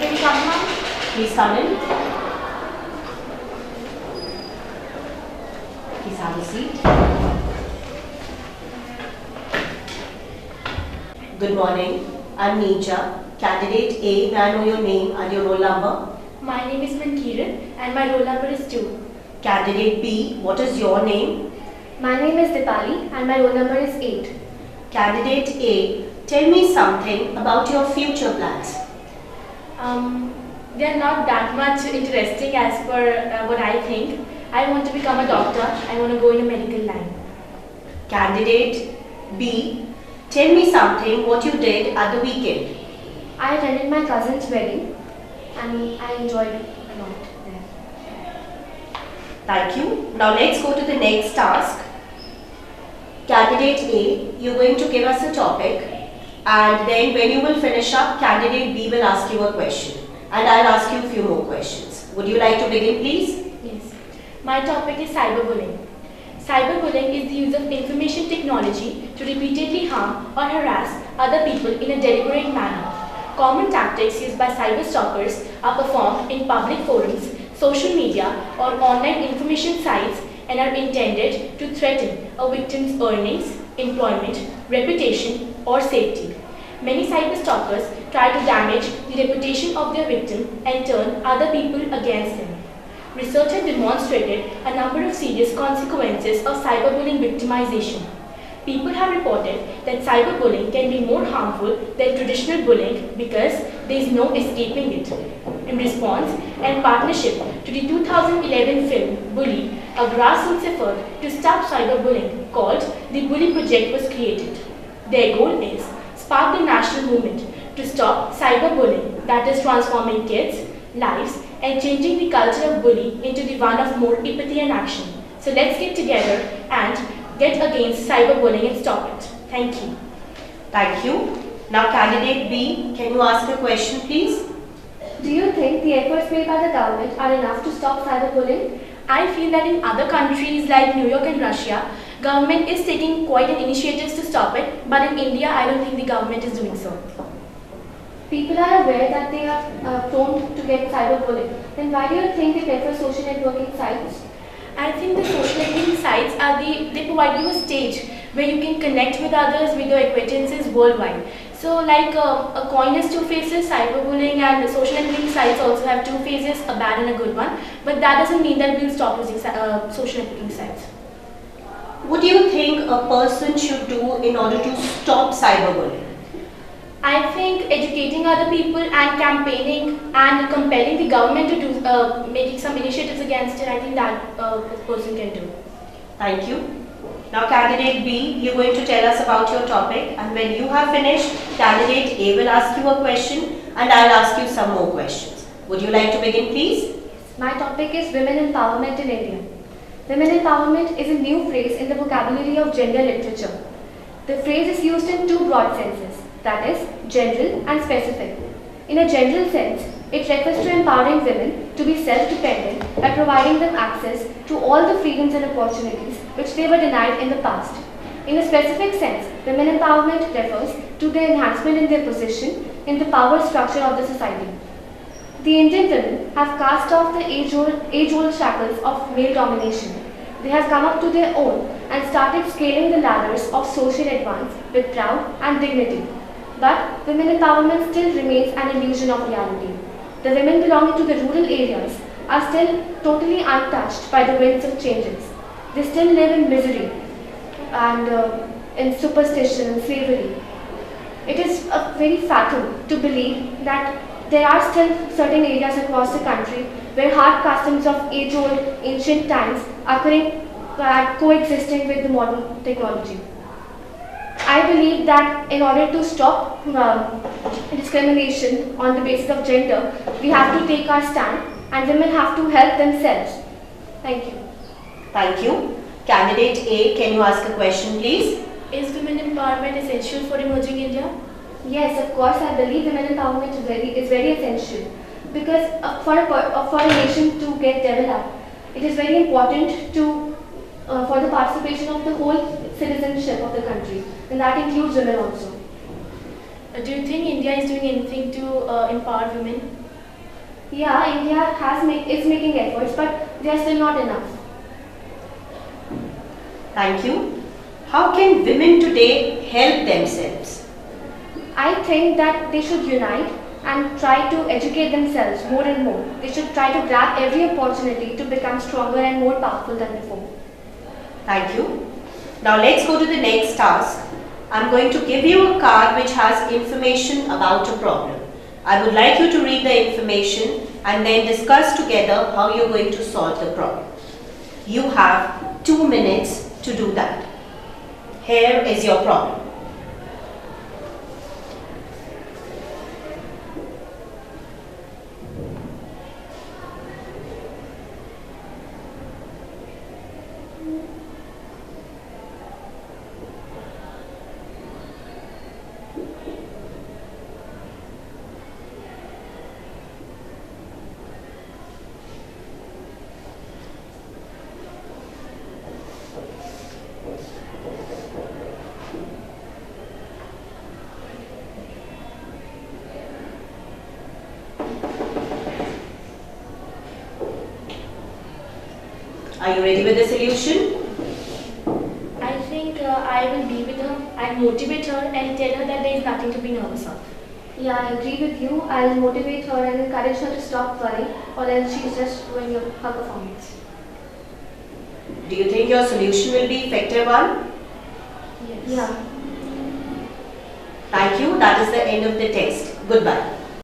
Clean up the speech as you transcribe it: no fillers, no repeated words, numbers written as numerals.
Can you come now? Please come in. Please have a seat. Good morning. I'm Neeja. Candidate A, may I know your name and your roll number? My name is Mankiran and my roll number is 2. Candidate B, what is your name? My name is Dipali and my roll number is 8. Candidate A, tell me something about your future plans. They are not that much interesting as per what I think. I want to become a doctor. I want to go in a medical line. Candidate B, tell me something what you did at the weekend. I attended my cousin's wedding and I enjoyed it a lot there. Thank you. Now let's go to the next task. Candidate A, you're going to give us a topic, and then when you will finish up, Candidate B will ask you a question, and I'll ask you a few more questions. Would you like to begin, please? Yes. My topic is cyberbullying. Cyberbullying is the use of information technology to repeatedly harm or harass other people in a deliberate manner. Common tactics used by cyber stalkers are performed in public forums, social media, or online information sites and are intended to threaten a victim's earnings, employment, reputation, or safety. Many cyber stalkers try to damage the reputation of their victim and turn other people against them. Research has demonstrated a number of serious consequences of cyberbullying victimization. People have reported that cyberbullying can be more harmful than traditional bullying because there is no escaping it. In response and partnership to the 2011 film Bully, a grassroots effort to stop cyberbullying called the Bully Project was created. Their goal is spark the national movement to stop cyberbullying, that is transforming kids' lives and changing the culture of bullying into the one of more empathy and action. So let's get together and get against cyberbullying and stop it. Thank you. Thank you. Now Candidate B, can you ask a question, please? Do you think the efforts made by the government are enough to stop cyberbullying? I feel that in other countries like New York and Russia, government is taking quite an initiatives to stop it, but in India, I don't think the government is doing so. People are aware that they are prone to get cyberbullying. Then why do you think they prefer social networking sites? I think the social networking sites they provide you a stage where you can connect with others, with your acquaintances worldwide. So like a coin has two faces, cyberbullying and the social networking sites also have two faces, a bad and a good one. But that doesn't mean that we'll stop using social networking sites. What do you think a person should do in order to stop cyberbullying? I think educating other people and campaigning and compelling the government to do, making some initiatives against it, I think that a person can do. Thank you. Now Candidate B, you're going to tell us about your topic, and when you have finished, Candidate A will ask you a question and I'll ask you some more questions. Would you like to begin, please? My topic is women empowerment in India. Women empowerment is a new phrase in the vocabulary of gender literature. The phrase is used in two broad senses, that is, general and specific. In a general sense, it refers to empowering women to be self-dependent by providing them access to all the freedoms and opportunities which they were denied in the past. In a specific sense, women empowerment refers to the enhancement in their position in the power structure of the society. The Indian women have cast off the age-old shackles of male domination. They have come up to their own and started scaling the ladders of social advance with pride and dignity. But women empowerment still remains an illusion of reality. The women belonging to the rural areas are still totally untouched by the winds of changes. They still live in misery and in superstition and slavery. It is very fatal to believe that there are still certain areas across the country where hard customs of age-old, ancient times are coexisting with the modern technology. I believe that in order to stop discrimination on the basis of gender, we have to take our stand and women have to help themselves. Thank you. Thank you. Candidate A, can you ask a question, please? Is women empowerment essential for emerging India? Yes, of course, I believe women empowerment is very essential because for a nation to get developed, it is very important to for the participation of the whole citizenship of the country, and that includes women also. Do you think India is doing anything to empower women? Yeah, is making efforts, but they are still not enough. Thank you. How can women today help themselves? I think that they should unite and try to educate themselves more and more. They should try to grab every opportunity to become stronger and more powerful than before. Thank you. Now let's go to the next task. I'm going to give you a card which has information about a problem. I would like you to read the information and then discuss together how you're going to solve the problem. You have 2 minutes to do that. Here is your problem. Are you ready with the solution? I think I will be with her. I'll motivate her and tell her that there is nothing to be nervous of. Yeah, I agree with you. I'll motivate her and encourage her to stop worrying, or else she's just ruining her performance. Do you think your solution will be effective one? Yes. Yeah. Thank you. That is the end of the test. Goodbye.